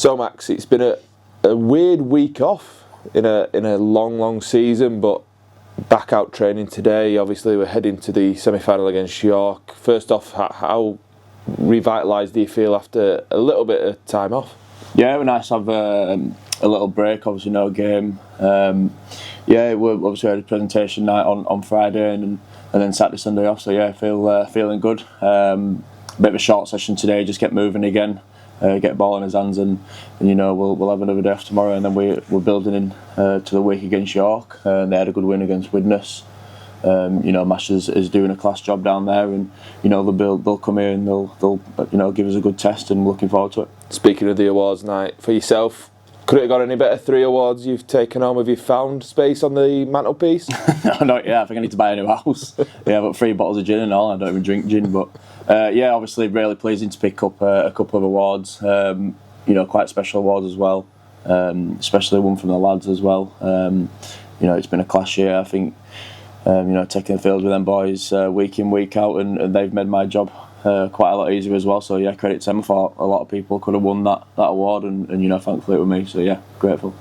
So Max, it's been a weird week off in a long season, but back out training today. Obviously we're heading to the semi-final against York. First off, how revitalised do you feel after a little bit of time off? Yeah, it was nice to have a little break, obviously no game. We obviously had a presentation night on Friday and then Saturday, Sunday off, so yeah, feeling good. Bit of a short session today, just get moving again, get the ball in his hands and we'll have another day off tomorrow, and then we're building in to the week against York. They had a good win against Widnes. Mash is doing a class job down there, and they'll come here and they'll give us a good test, and looking forward to it. Speaking of the awards night, for yourself, could it have got any better? 3 awards you've taken home. Have you found space on the mantelpiece? No, not yet. I think I need to buy a new house. Yeah, I've got 3 bottles of gin and all. I don't even drink gin, but obviously really pleasing to pick up a couple of awards. Quite special awards as well, especially one from the lads as well. It's been a class year. I think taking the field with them boys week in, week out, and they've made my job quite a lot easier as well. So yeah, credit to them. I thought a lot of people could have won that award, and thankfully it was me. So yeah, grateful.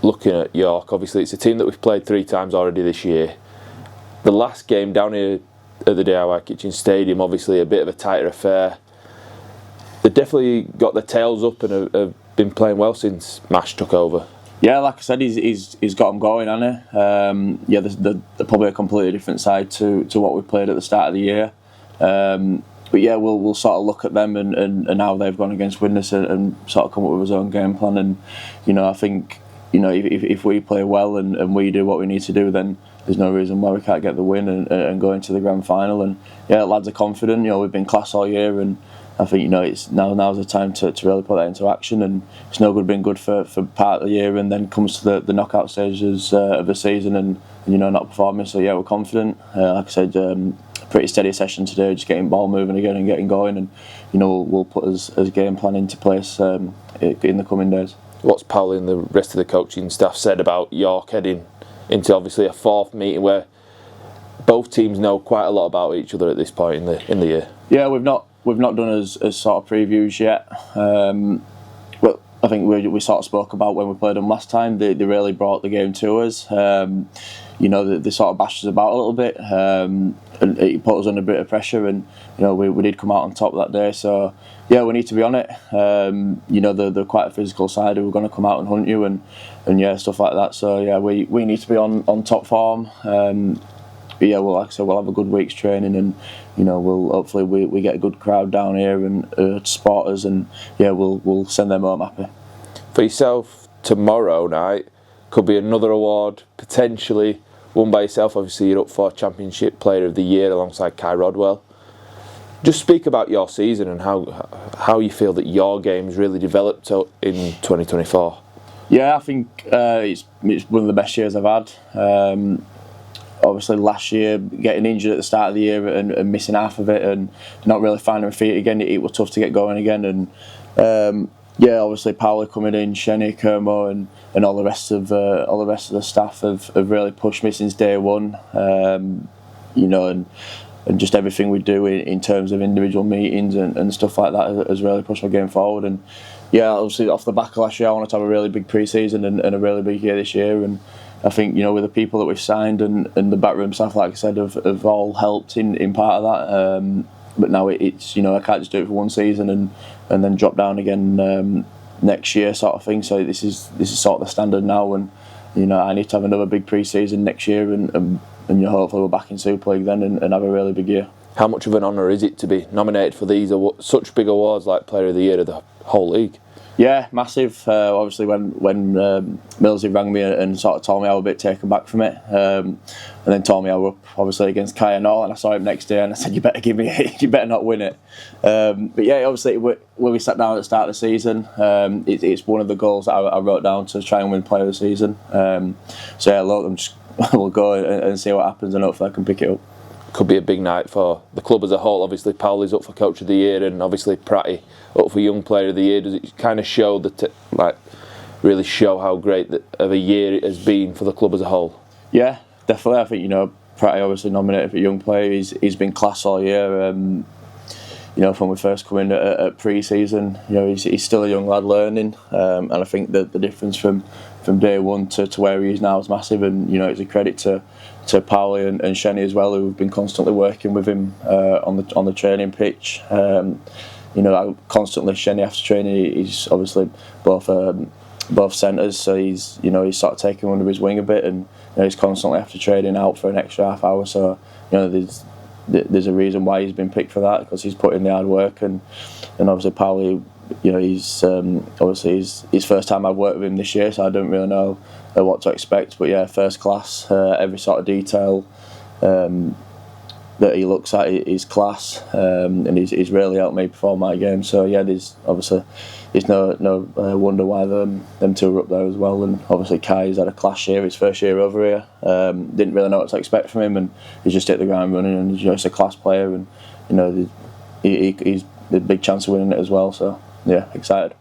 Looking at York, obviously it's a team that we've played 3 times already this year. The last game down here at the DIY Kitchen Stadium, obviously a bit of a tighter affair. They definitely got their tails up and have been playing well since Mash took over. Yeah, like I said, he's got them going, hasn't he? They're probably a completely different side to what we played at the start of the year. But yeah, we'll sort of look at them and how they've gone against Widnes and sort of come up with his own game plan. And I think if we play well and we do what we need to do, then there's no reason why we can't get the win and go into the grand final. And yeah, lads are confident. We've been class all year, and I think it's now's the time to really put that into action. And it's no good being good for part of the year and then comes to the knockout stages of the season and not performing. So yeah, we're confident. Like I said, pretty steady session today, just getting ball moving again and getting going, and we'll put as game plan into place in the coming days. What's Paul and the rest of the coaching staff said about York heading into obviously a 4th meeting where both teams know quite a lot about each other at this point in the year? Yeah, we've not done as sort of previews yet. Well, I think we sort of spoke about when we played them last time. They really brought the game to us. They sort of bashed us about a little bit, and it put us under a bit of pressure. And we did come out on top that day. So yeah, we need to be on it. They're quite a physical side who are going to come out and hunt you and yeah, stuff like that. So yeah, we need to be on top form. But yeah, like I said, we'll have a good week's training, and we'll hopefully we get a good crowd down here and to support us, and yeah, we'll send them home happy. For yourself, tomorrow night could be another award potentially won by yourself. Obviously, you're up for Championship Player of the Year alongside Kai Rodwell. Just speak about your season and how you feel that your game's really developed in 2024. Yeah, I think it's one of the best years I've had. Obviously last year getting injured at the start of the year and missing half of it and not really finding my feet again, it was tough to get going again. And obviously Paolo coming in, Shenny, Kermo and all the rest of the staff have really pushed me since day one. And just everything we do in terms of individual meetings and stuff like that has really pushed my game forward. And yeah, obviously off the back of last year, I wanted to have a really big pre-season and a really big year this year. And I think with the people that we've signed and the backroom staff, like I said, have all helped in part of that. But now it's I can't just do it for one season and then drop down again next year, sort of thing. So this is sort of the standard now, and I need to have another big pre-season next year, and hopefully we're back in Super League then and have a really big year. How much of an honour is it to be nominated for these such big awards like Player of the Year of the whole league? Yeah, massive. Obviously, when Millsy rang me and sort of told me I was a bit taken back from it, and then told me I was up obviously against Kai and all, and I saw him next day and I said, "You better give me it. You better not win it." But yeah, obviously when we sat down at the start of the season, it's one of the goals that I wrote down to try and win Player of the Season. So yeah, look, we'll go and see what happens, and hopefully I can pick it up. Could be a big night for the club as a whole. Obviously, Powley's up for Coach of the Year, and obviously Pratty up for Young Player of the Year. Does it kind of show really show how great of a year it has been for the club as a whole? Yeah, definitely. I think Pratty obviously nominated for Young Player. He's been class all year. from we first come in at pre-season, he's still a young lad learning, and I think that the difference from day one to where he is now is massive, and it's a credit to Pauli and Shenny as well, who've been constantly working with him on the training pitch. Constantly Shenny after training, he's obviously both centres, so he's sort of taking under his wing a bit, and he's constantly after training out for an extra half hour. So there's a reason why he's been picked for that, because he's put in the hard work, and obviously Pauli, he's obviously his first time I've worked with him this year, so I don't really know what to expect. But yeah, first class, every sort of detail that he looks at is class, and he's really helped me perform my game. So yeah, there's no wonder why them two are up there as well. And obviously Kai's had a class year, his first year over here. Didn't really know what to expect from him, and he's just hit the ground running, and he's a class player, and he's a big chance of winning it as well. So yeah, excited.